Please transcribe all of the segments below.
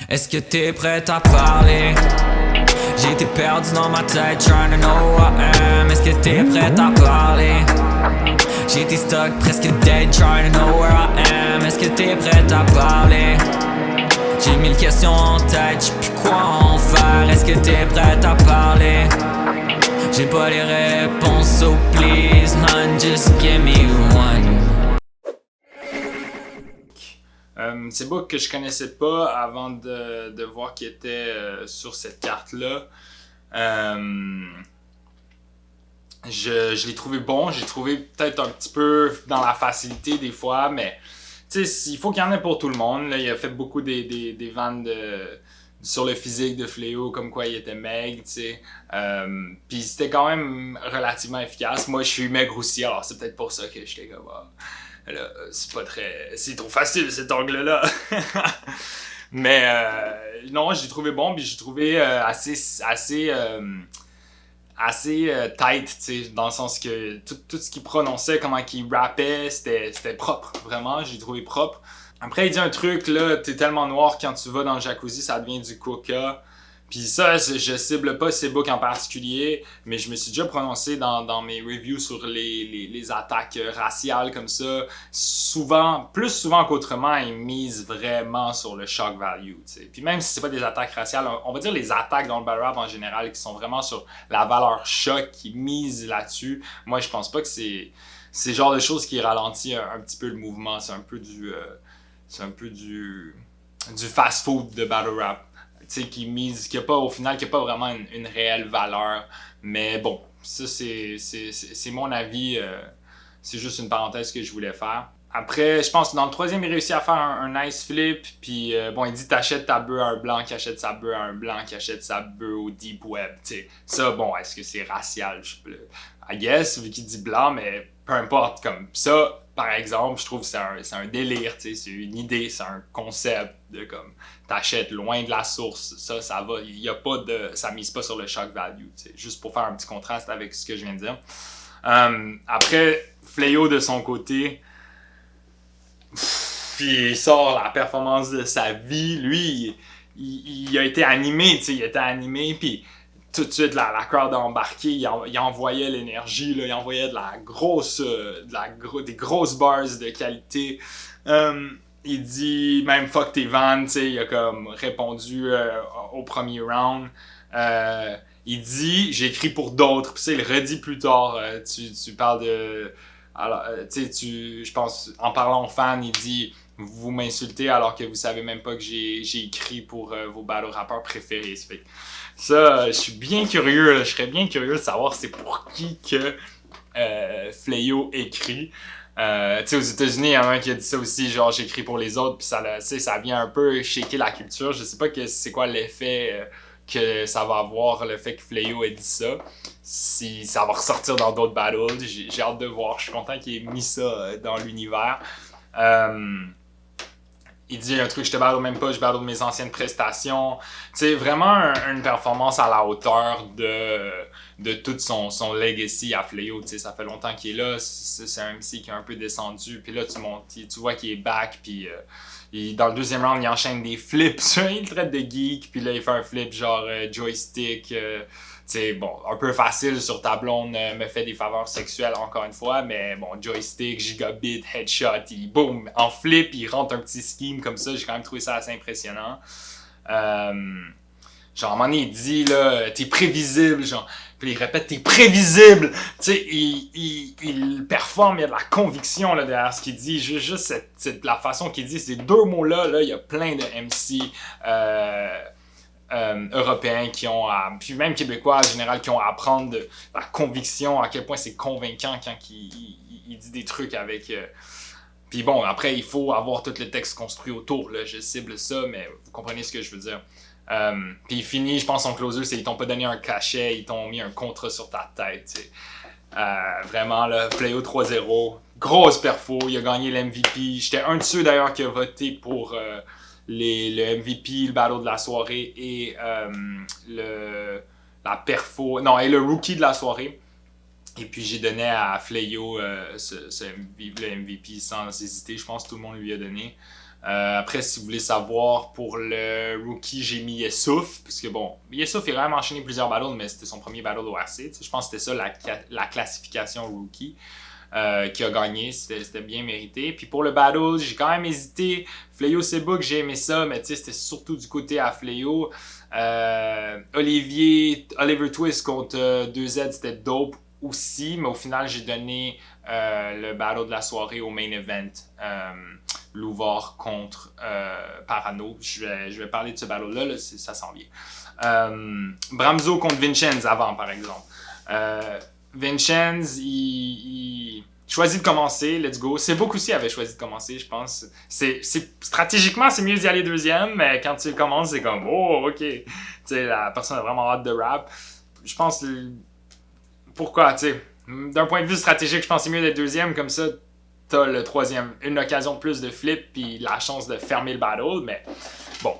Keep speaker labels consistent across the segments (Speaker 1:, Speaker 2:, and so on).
Speaker 1: Est-ce que t'es prête à parler? J'ai été perdu dans ma tête, trying to know who I am. Est-ce que t'es prête à parler? J'ai été stuck, presque dead, trying to know where I am. Est-ce que t'es prête à parler? J'ai 1000 questions en tête, j'sais plus quoi en faire. Est-ce que t'es prête à parler? J'ai pas les réponses, so please, hun, just give me one.
Speaker 2: C'est book que je connaissais pas avant de voir qu'il était sur cette carte-là. Je l'ai trouvé bon, j'ai trouvé peut-être un petit peu dans la facilité des fois, mais il faut qu'il y en ait pour tout le monde. Là, il a fait beaucoup des vannes sur le physique de Fléau, comme quoi il était maigre, puis c'était quand même relativement efficace. Moi, je suis maigre aussi, alors c'est peut-être pour ça que j'étais comme... Là, c'est pas très... C'est trop facile, cet angle-là. Mais non, j'ai trouvé bon, puis j'ai trouvé assez tight, tu sais, dans le sens que tout ce qu'il prononçait, comment qu'il rappait, c'était propre, vraiment, j'ai trouvé propre. Après, il dit un truc, là, t'es tellement noir quand tu vas dans le jacuzzi, ça devient du coca. Puis ça, je cible pas ces books en particulier, mais je me suis déjà prononcé dans mes reviews sur les attaques raciales comme ça. Plus souvent qu'autrement, ils misent vraiment sur le shock value. T'sais. Puis même si c'est pas des attaques raciales, on va dire les attaques dans le battle rap en général qui sont vraiment sur la valeur choc, qui misent là-dessus. Moi, je pense pas que c'est le genre de choses qui ralentit un petit peu le mouvement. C'est un peu du fast-food de battle rap. Qui a pas au final, qui a pas vraiment une réelle valeur. Mais bon, ça c'est mon avis. C'est juste une parenthèse que je voulais faire. Après, je pense que dans le troisième, il réussit à faire un nice flip. Puis bon, il dit t'achètes ta bœuf à un blanc qui achète sa bœuf à un blanc qui achète sa bœuf au deep web. T'sais. Ça, bon, est-ce que c'est racial? I guess, vu qu'il dit blanc, mais peu importe. Comme ça, par exemple, je trouve que c'est un délire, c'est une idée, c'est un concept de comme t'achètes loin de la source, ça va, il y a pas de, ça mise pas sur le shock value, juste pour faire un petit contraste avec ce que je viens de dire. Après, Fléau de son côté, puis il sort la performance de sa vie, lui, il a été animé, puis tout de suite, la crowd a embarqué, il envoyait l'énergie, là, il envoyait des grosses bars de qualité. Il dit même fuck tes vannes, il a comme répondu au premier round. Il dit j'écris pour d'autres, puis il redit plus tard. Tu parles de. Alors, je pense, en parlant aux fans, il dit vous m'insultez alors que vous savez même pas que j'ai écrit pour vos battle rappeurs préférés. Ça, je suis bien curieux, là. Je serais bien curieux de savoir c'est pour qui que Fléau écrit. Aux États-Unis, il y en a un qui a dit ça aussi, genre j'écris pour les autres, puis ça vient un peu shaker la culture. Je sais pas c'est quoi l'effet que ça va avoir, le fait que Fléau ait dit ça. Si ça va ressortir dans d'autres battles, j'ai hâte de voir. Je suis content qu'il ait mis ça dans l'univers. Il dit un truc, je te battle même pas, je battle mes anciennes prestations. Tu sais, vraiment une performance à la hauteur de tout son legacy à Fléau. Tu sais, ça fait longtemps qu'il est là, c'est un MC qui est un peu descendu. Puis là, tu vois qu'il est back, puis dans le deuxième round, il enchaîne des flips. Il le traite de geek, puis là, il fait un flip genre joystick. T'sais, bon, un peu facile sur ta blonde me fait des faveurs sexuelles encore une fois, mais bon, joystick, gigabit, headshot, boum, en flip, il rentre un petit scheme comme ça, j'ai quand même trouvé ça assez impressionnant. Genre, à un moment donné, il dit, là, t'es prévisible, genre, puis il répète, t'es prévisible, tu sais, il performe, il y a de la conviction, là, derrière ce qu'il dit, juste la façon qu'il dit, ces deux mots-là, là, il y a plein de MC, européens qui ont puis même québécois en général qui ont à apprendre de la conviction, à quel point c'est convaincant quand il dit des trucs avec puis bon, après il faut avoir tout le texte construit autour, là, je cible ça, mais vous comprenez ce que je veux dire. Puis il finit, je pense son closer, c'est ils t'ont pas donné un cachet, ils t'ont mis un contrat sur ta tête, vraiment là, Fléau 3-0, grosse perfo, il a gagné l'MVP, j'étais un de ceux d'ailleurs qui a voté pour le MVP, le battle de la soirée et la perfo. Non, et le rookie de la soirée. Et puis j'ai donné à Flayo le MVP sans hésiter. Je pense que tout le monde lui a donné. Après, si vous voulez savoir, pour le rookie, j'ai mis Yessouf. Parce que bon, Yessouf, il a quand même enchaîné plusieurs battles, mais c'était son premier battle ORC. Je pense que c'était ça la classification rookie qui a gagné. C'était bien mérité. Puis pour le battle, j'ai quand même hésité. Flayo Sebuk, j'ai aimé ça, mais c'était surtout du côté à Flayo. Oliver Twist contre 2Z, c'était dope aussi, mais au final, j'ai donné le battle de la soirée au main event. Louvar contre Parano. Je vais parler de ce battle-là, ça s'en vient. Bramzo contre Vincenz avant, par exemple. Vincenz, il choisit de commencer, let's go. Sebuk aussi avait choisi de commencer, je pense. Stratégiquement, c'est mieux d'y aller deuxième, mais quand tu commences, c'est comme, oh, ok. Tu sais, la personne a vraiment hâte de rap. Je pense, pourquoi, tu sais, d'un point de vue stratégique, je pense que c'est mieux d'être deuxième, comme ça, t'as le troisième, une occasion de plus de flip, puis la chance de fermer le battle, mais bon.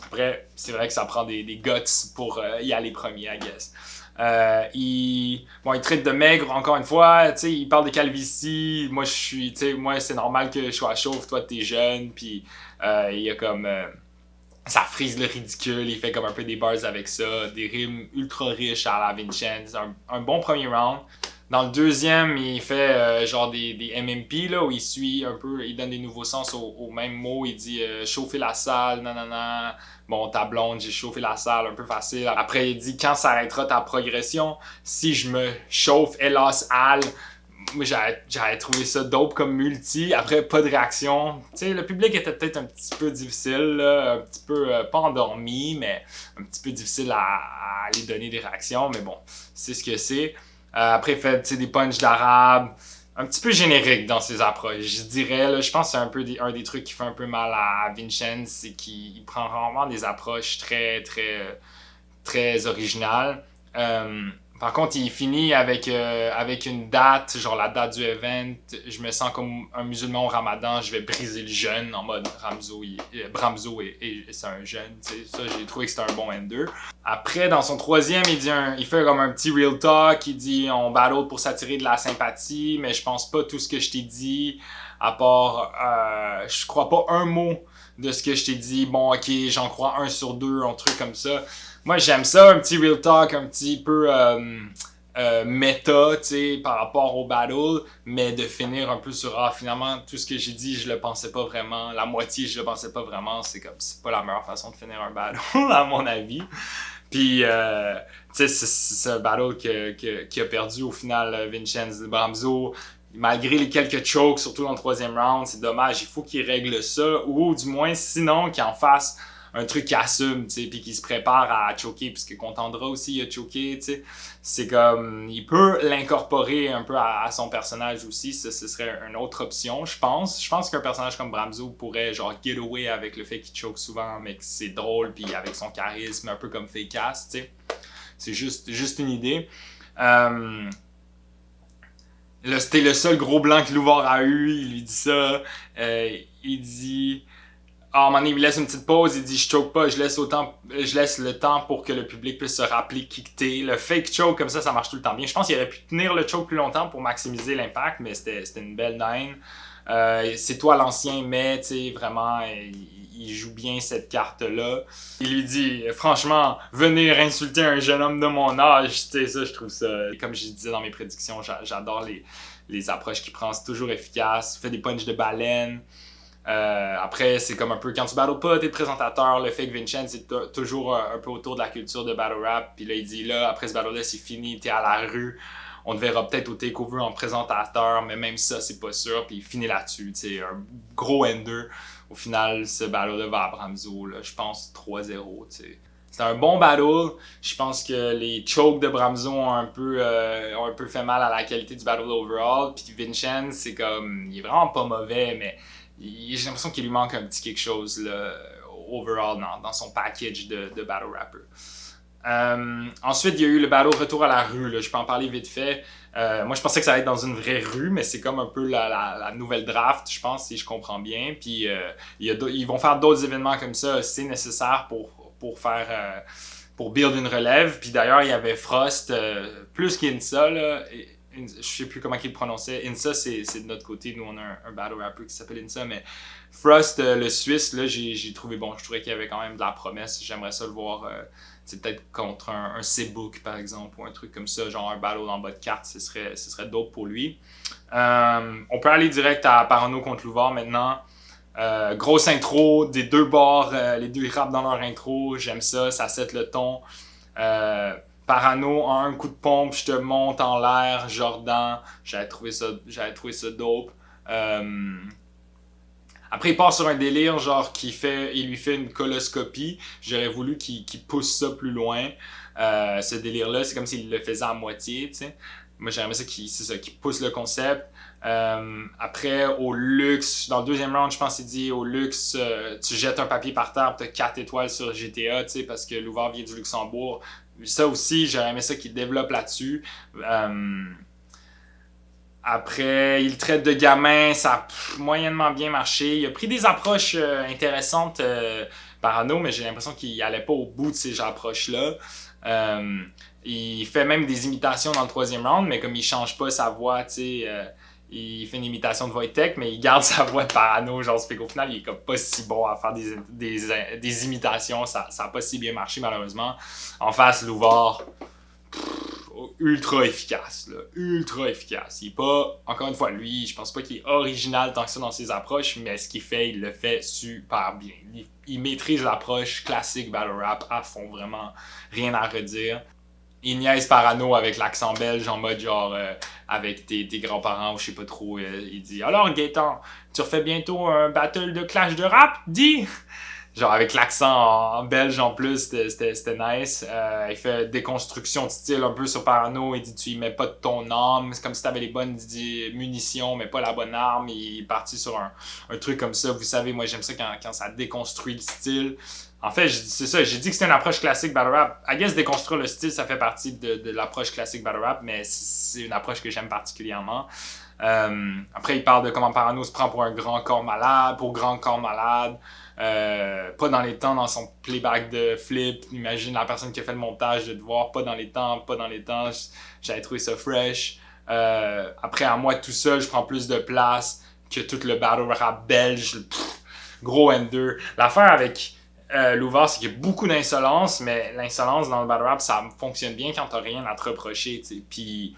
Speaker 2: Après, c'est vrai que ça prend des guts pour y aller premier, I guess. Il traite de maigre, encore une fois, tu sais, il parle de calvitie, moi, c'est normal que je sois chauve, toi, t'es jeune, puis il y a comme... ça frise le ridicule, il fait comme un peu des bars avec ça, des rimes ultra riches à la Vincenz, un bon premier round. Dans le deuxième, il fait genre des MMP, là, où il suit un peu, il donne des nouveaux sens aux mêmes mots. Il dit chauffer la salle, nanana. Bon, ta blonde, j'ai chauffé la salle, un peu facile. Après, il dit quand s'arrêtera ta progression, si je me chauffe, hélas, Al. Moi, j'avais trouvé ça dope comme multi. Après, pas de réaction. Tu sais, le public était peut-être un petit peu difficile, là, un petit peu, pas endormi, mais un petit peu difficile à aller donner des réactions. Mais bon, c'est ce que c'est. Après, il fait des punchs d'arabe, un petit peu générique dans ses approches. Je dirais, là, je pense que c'est un peu un des trucs qui fait un peu mal à Vincenz, c'est qu'il prend vraiment des approches très, très, très originales. Par contre, il finit avec une date, genre la date du event. Je me sens comme un musulman au Ramadan, je vais briser le jeûne en mode Bramzo et c'est un jeûne. Ça, j'ai trouvé que c'était un bon ender. Après, dans son troisième, il fait comme un petit real talk. Il dit on battle pour s'attirer de la sympathie, mais je pense pas tout ce que je t'ai dit, à part je crois pas un mot de ce que je t'ai dit. Bon, ok, j'en crois 1 sur 2, un truc comme ça. Moi, j'aime ça, un petit real talk, un petit peu méta, tu sais, par rapport au battle, mais de finir un peu sur finalement, tout ce que j'ai dit, je le pensais pas vraiment, la moitié, je le pensais pas vraiment, c'est pas la meilleure façon de finir un battle, à mon avis. Puis, tu sais, c'est un battle qui a perdu au final Vincenz Bramzo. Malgré les quelques chokes, surtout dans le troisième round, c'est dommage, il faut qu'il règle ça, ou du moins, sinon, qu'il en fasse un truc qui assume, tu sais, puis qui se prépare à choquer, puisque Contendra aussi, il a choqué, tu sais. C'est comme, il peut l'incorporer un peu à son personnage aussi, ce serait une autre option, je pense. Je pense qu'un personnage comme Bramzo pourrait, genre, get away avec le fait qu'il choque souvent, mais que c'est drôle, puis avec son charisme, un peu comme Fakeass, tu sais. C'est juste une idée. Là, c'était le seul gros blanc que Louvar a eu, il lui dit ça. Il dit... à un moment donné, il laisse une petite pause, il dit je choke pas, je laisse le temps pour que le public puisse se rappeler qui que t'es. Le fake choke comme ça marche tout le temps bien. Je pense qu'il aurait pu tenir le choke plus longtemps pour maximiser l'impact, mais c'était une belle 9. C'est toi l'ancien, mais tu sais, vraiment, il joue bien cette carte-là. Il lui dit, franchement, venir insulter un jeune homme de mon âge, tu sais, ça, je trouve ça... Comme je disais dans mes prédictions, j'adore les approches qu'il prend, c'est toujours efficace. Il fait des punches de baleine. Après, c'est comme un peu quand tu battles pas tes présentateurs, le fait que Vincenz c'est toujours un peu autour de la culture de battle rap. Puis là, il dit là, après ce battle-là, c'est fini, t'es à la rue. On te verra peut-être au takeover en présentateur, mais même ça, c'est pas sûr. Puis il finit là-dessus, tu sais, un gros ender. Au final, ce battle-là va à Bramzo, là, je pense 3-0, tu sais. C'est un bon battle. Je pense que les chokes de Bramzo ont un peu fait mal à la qualité du battle overall. Puis Vincenz, c'est comme, il est vraiment pas mauvais, mais j'ai l'impression qu'il lui manque un petit quelque chose là, overall dans son package de battle rapper. Ensuite, il y a eu le battle retour à la rue. Là. Je peux en parler vite fait. Moi, je pensais que ça allait être dans une vraie rue, mais c'est comme un peu la nouvelle draft, je pense, si je comprends bien. Puis, ils vont faire d'autres événements comme ça. C'est nécessaire pour build une relève. Puis d'ailleurs, il y avait Frost, plus qu'Insa, là, je sais plus comment il le prononçait. Insa, c'est de notre côté. Nous, on a un battle rapper qui s'appelle Insa. Mais Frost, le Suisse, là, j'ai trouvé bon. Je trouvais qu'il y avait quand même de la promesse. J'aimerais ça le voir peut-être contre un C-Book, par exemple, ou un truc comme ça. Genre un battle en bas de carte. Ce serait dope pour lui. On peut aller direct à Parano contre Louvard maintenant. Grosse intro des deux bords. Les deux rappent dans leur intro. J'aime ça. Ça set le ton. Parano, un coup de pompe, je te monte en l'air, Jordan, j'avais trouvé ça dope. Après, il part sur un délire, genre, il lui fait une coloscopie. J'aurais voulu qu'il pousse ça plus loin. Ce délire-là, c'est comme s'il le faisait à moitié, tu sais. Moi, j'aimerais ça qu'il pousse le concept. Après, au luxe, dans le deuxième round, je pense qu'il dit au luxe, tu jettes un papier par terre, tu as 4 étoiles sur GTA, tu sais, parce que Louvard vient du Luxembourg. Ça aussi, j'aurais aimé ça qu'il développe là-dessus. Après, il traite de gamin, ça a moyennement bien marché. Il a pris des approches intéressantes Parano, mais j'ai l'impression qu'il n'allait pas au bout de ces approches-là. Il fait même des imitations dans le troisième round, mais comme il change pas sa voix, tu sais, il fait une imitation de Wojtek, mais il garde sa voix de Parano. Genre, ça fait qu'au final, il est comme pas si bon à faire des imitations. Ça a pas si bien marché, malheureusement. En face, Louvard, ultra efficace, là. Ultra efficace. Il est pas, encore une fois, lui, je pense pas qu'il est original tant que ça dans ses approches, mais ce qu'il fait, il le fait super bien. Il maîtrise l'approche classique battle rap à fond, vraiment. Rien à redire. Il niaise Parano avec l'accent belge en mode genre avec tes grands-parents ou je sais pas trop. Il dit alors Gaëtan, tu refais bientôt un battle de clash de rap? Dis! Genre avec l'accent en belge en plus, c'était nice. Il fait déconstruction de style un peu sur Parano. Il dit tu y mets pas de ton arme. C'est comme si t'avais les bonnes munitions, mais pas la bonne arme. Il est parti sur un truc comme ça. Vous savez, moi j'aime ça quand ça déconstruit le style. En fait, c'est ça, j'ai dit que c'était une approche classique battle rap. I guess déconstruire le style, ça fait partie de l'approche classique battle rap, mais c'est une approche que j'aime particulièrement. Après, il parle de comment Parano se prend pour grand corps malade. Pas dans les temps, dans son playback de flip. Imagine la personne qui a fait le montage de devoir pas dans les temps. J'avais trouvé ça fresh. Après, à moi tout seul, je prends plus de place que tout le battle rap belge. Gros ender. L'affaire avec Louvard, c'est qu'il y a beaucoup d'insolence, mais l'insolence dans le battle rap, ça fonctionne bien quand t'as rien à te reprocher, tu sais. Puis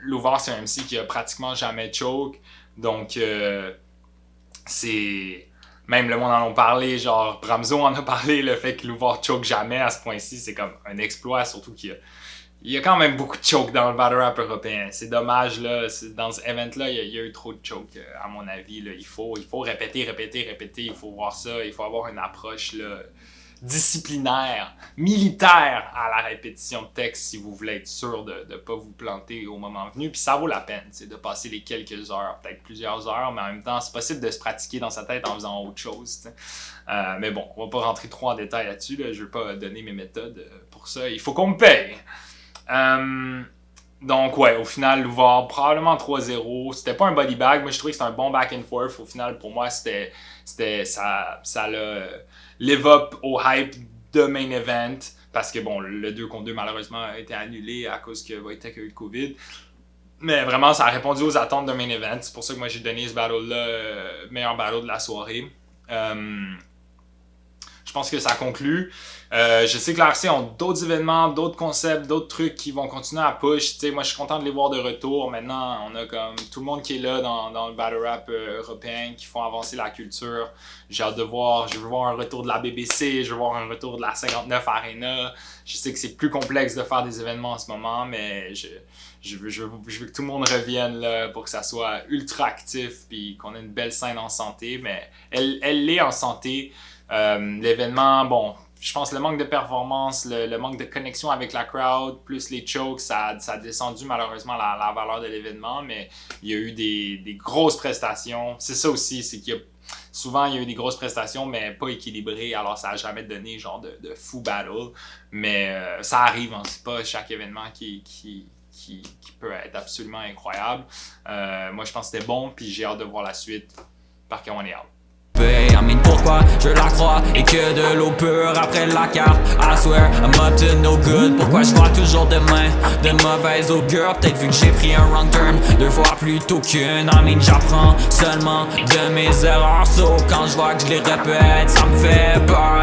Speaker 2: Louvard, c'est un MC qui a pratiquement jamais choke, donc c'est... Même le monde en a parlé, genre Bramzo en a parlé, le fait que Louvard choke jamais à ce point-ci, c'est comme un exploit, surtout qu'il y a quand même beaucoup de choke dans le battle rap européen. C'est dommage, là. Dans ce event-là, il y a eu trop de choke, à mon avis. Là. Il faut répéter. Il faut voir ça. Il faut avoir une approche là, disciplinaire, militaire à la répétition de texte si vous voulez être sûr de ne pas vous planter au moment venu. Puis ça vaut la peine de passer les quelques heures, peut-être plusieurs heures, mais en même temps, c'est possible de se pratiquer dans sa tête en faisant autre chose. Mais bon, on va pas rentrer trop en détail là-dessus. Là. Je veux pas donner mes méthodes pour ça. Il faut qu'on me paye. Donc ouais, au final, Louvard, probablement 3-0. C'était pas un body bag, moi je trouvais que c'était un bon back and forth. Au final, pour moi, ça l'a live up au hype de main event. Parce que bon, le 2 contre 2 malheureusement a été annulé à cause que Wojtek a eu le COVID. Mais vraiment, ça a répondu aux attentes de main event. C'est pour ça que moi j'ai donné ce battle-là meilleur battle de la soirée. Je pense que ça conclut. Je sais que l'ARC ont d'autres événements, d'autres concepts, d'autres trucs qui vont continuer à push. T'sais, moi, je suis content de les voir de retour. Maintenant, on a comme tout le monde qui est là dans le battle rap européen qui font avancer la culture. J'ai hâte de voir. Je veux voir un retour de la BBC, je veux voir un retour de la 59 Arena. Je sais que c'est plus complexe de faire des événements en ce moment, mais je veux que tout le monde revienne là, pour que ça soit ultra actif et qu'on ait une belle scène en santé. Mais elle l'est en santé. L'événement, bon, je pense le manque de performance, le manque de connexion avec la crowd, plus les chokes, ça a descendu malheureusement la valeur de l'événement, mais il y a eu des grosses prestations. C'est ça aussi, c'est qu'il y a souvent il y a eu des grosses prestations, mais pas équilibrées, alors ça n'a jamais donné genre de fou battle. Mais ça arrive, hein, c'est pas chaque événement qui peut être absolument incroyable. Moi je pense que c'était bon, puis j'ai hâte de voir la suite. Par contre, on est out.
Speaker 1: I mean pourquoi je la crois et que de l'eau pure après la carte. I swear I'm up to no good. Pourquoi je vois toujours demain de mauvais augure? Peut-être vu que j'ai pris un wrong turn 2 fois plus tôt qu'une. I mean j'apprends seulement de mes erreurs. So quand je vois que je les répète, ça me fait peur.